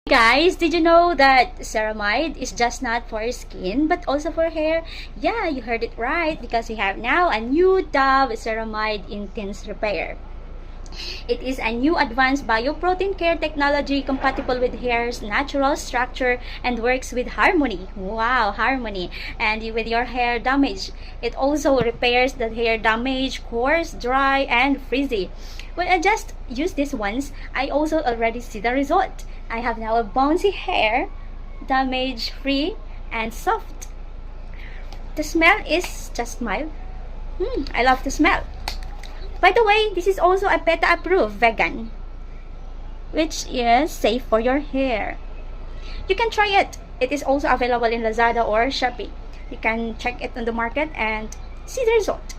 Guys, did you know that ceramide is just not for skin but also for hair? Yeah, you heard it right because we have now a new Dove Ceramide Intense Repair. It is a new advanced bioprotein care technology compatible with hair's natural structure and works with harmony. Wow, harmony. And with your hair damage. It also repairs the hair damage, coarse, dry, and frizzy. When I just use this once, I also already see the result. I have now a bouncy hair, damage free, and soft. The smell is just mild. I love the smell. By the way, this is also a PETA approved vegan, which is safe for your hair. You can try it. It is also available in Lazada or Shopee. You can check it on the market and see the result.